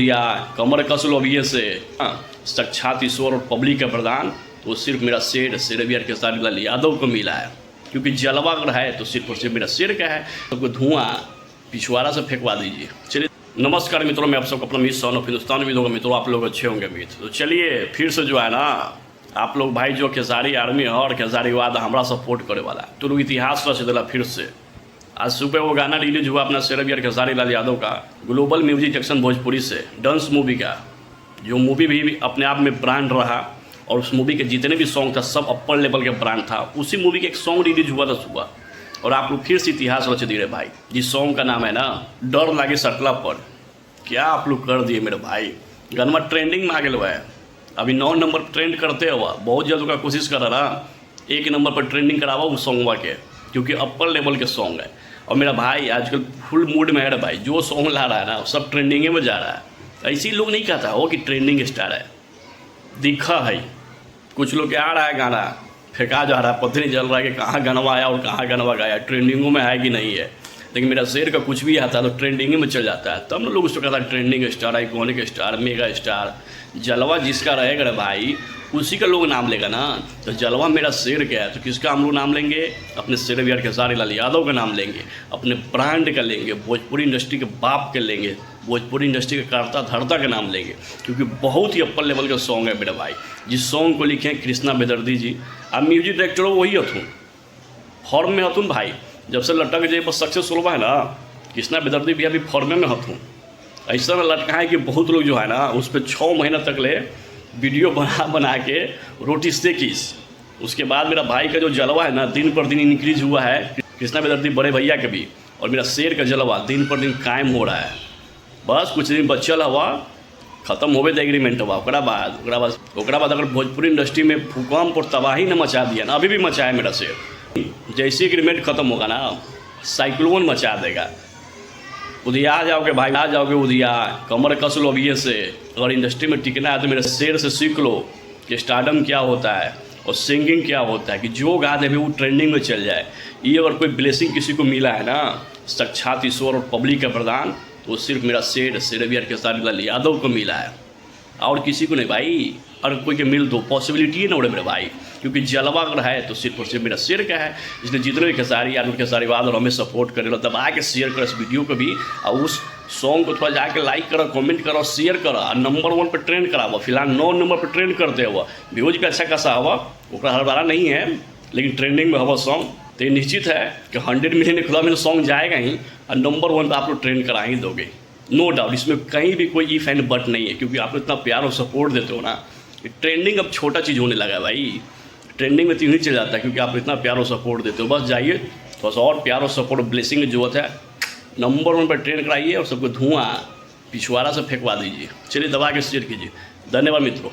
उदिया, कमर कस लो अभी से। साक्षात ईश्वर और पब्लिक का प्रदान तो सिर्फ मेरा शेर शेरवियर के साथ लाल यादव को मिला है, क्योंकि जलवा अगर है तो सिर्फ और सिर्फ मेरा शेर का है। सबको धुआं पिछवाड़ा से फेंकवा दीजिए। चलिए नमस्कार मित्रों, मैं आप सबको अपना मित्र सन ऑफ हिंदुस्तान उम्मीद होगा मित्रों आप लोग अच्छे होंगे मित्र। तो चलिए फिर से जो है ना आप लोग भाई जो खेसारी आर्मी है और खेसारीवाद हमारा सपोर्ट करे वाला तो लोग इतिहास रच दिला। फिर से आज सुबह वो गाना रिलीज हुआ अपना शेरवियर खेसारी लाल यादव का, ग्लोबल म्यूजिक एक्शन भोजपुरी से डांस मूवी का, जो मूवी भी अपने आप में ब्रांड रहा और उस मूवी के जितने भी सॉन्ग था सब अपर लेवल के ब्रांड था। उसी मूवी के एक सॉन्ग रिलीज हुआ था सुबह और आप लोग फिर से इतिहास रच दिए भाई। जिस सॉन्ग का नाम है ना डर लागे सटला पर, क्या आप लोग कर दिए मेरे भाई। गाना ट्रेंडिंग में आ गया है, अभी 9 नंबर पर ट्रेंड करते हुआ बहुत जल्द का कोशिश कर रहा 1 नंबर पर ट्रेंडिंग करावा उस सॉन्गवा के, क्योंकि अपर लेवल के सॉन्ग है। और मेरा भाई आजकल फुल मूड में है भाई, जो सॉन्ग ला रहा है ना सब ट्रेंडिंग में जा रहा है। ऐसे ही लोग नहीं कहता हो कि ट्रेंडिंग स्टार है, दिखा है कुछ लोग के आ रहा है गाना फेंका जा रहा है, पता नहीं चल रहा है कि कहाँ गाना आया और कहाँ गाना गाया, ट्रेंडिंगों में है कि नहीं है। लेकिन मेरा शेर का कुछ भी आता है तो ट्रेंडिंग में चल जाता है, तब ना लोग उसको कहता है trending star, iconic star, mega star. जलवा जिसका रहेगा भाई उसी का लोग नाम लेगा ना। तो जलवा मेरा शेर क्या है तो किसका हम लोग नाम लेंगे? अपने शेरवियर खेसारी लाल यादव का नाम लेंगे, अपने ब्रांड का लेंगे, भोजपुरी इंडस्ट्री के बाप के लेंगे, भोजपुरी इंडस्ट्री के कर्ता धर्ता का नाम लेंगे, क्योंकि बहुत ही अपर लेवल का सॉन्ग है मेरे भाई। जिस सॉन्ग को लिखे हैं कृष्णा बेदर्दी जी, अब म्यूजिक डायरेक्टर वही हथुन, फॉर्म में हथुन भाई। जब से लटक जाए बस सक्सेसफुल हुआ है ना, कृष्णा बेदर्दी भी अभी फॉर्म में हथुन। ऐसा में लटका है कि बहुत लोग जो है ना उस पर 6 महीना तक ले वीडियो बना के रोटी सेकीस। उसके बाद मेरा भाई का जो जलवा है ना दिन पर दिन इंक्रीज हुआ है, कृष्णा बेदर्दी बड़े भैया के भी, और मेरा शेर का जलवा दिन पर दिन कायम हो रहा है। बस कुछ दिन बचल हवा खत्म होवे एग्रीमेंट हुआ, ओकरा बाद अगर भोजपुरी इंडस्ट्री में भूकंप और तबाही न मचा दिया ना, अभी भी मचाया मेरा शेर। जैसे एग्रीमेंट खत्म होगा ना साइक्लोन मचा देगा। उदिया आ जाओगे भाई, आ जाओगे उदिया, कमर कस लो अभी से। अगर इंडस्ट्री में टिकना है तो मेरे शेर से सीख लो कि स्टारडम क्या होता है और सिंगिंग क्या होता है, कि जो गा दे वो ट्रेंडिंग में चल जाए। ये अगर कोई ब्लेसिंग किसी को मिला है ना साक्षात ईश्वर और पब्लिक का प्रदान तो सिर्फ मेरा शेर शेरवियर खेसारी लाल यादव को मिला है, और किसी को नहीं भाई। अगर कोई के मिल दो पॉसिबिलिटी है ना उड़े मेरे भाई, क्योंकि जलवा अगर है तो सिर्फ और सिर्फ मेरा शेर का है। इसलिए जितने भी खेसारी यादव खेसारीवाद और हमें सपोर्ट करे लो दबा के शेयर करो इस वीडियो को भी, और उस सॉन्ग को थोड़ा जाके लाइक करो, कमेंट करो, शेयर करो, और नंबर 1 पर ट्रेंड कराओ। फिलहाल 9 नंबर पर ट्रेंड करते हुआ व्यूज का अच्छा खासा हुआ, वो हर बारा नहीं है लेकिन ट्रेंडिंग में हुआ सॉन्ग। तो ये निश्चित है कि 100 मिलियन खुला में सॉन्ग जाएगा ही और नंबर 1 पर आप लोग ट्रेंड करा ही दोगे, नो डाउट। इसमें कहीं भी कोई इफ एंड बट नहीं है, क्योंकि आप इतना प्यार और सपोर्ट देते हो ना। ट्रेंडिंग अब छोटा चीज़ होने लगा है भाई, ट्रेंडिंग में तो यूँ ही चल जाता है क्योंकि आप इतना प्यार और सपोर्ट देते हो। बस जाइए थोड़ा सा और प्यार और सपोर्ट और ब्लेसिंग की जरूरत है, नंबर 1 पर ट्रेंड कराइए और सबको धुआं पिछवाड़ा से फेंकवा दीजिए। चलिए दबा के शेयर कीजिए। धन्यवाद मित्रों।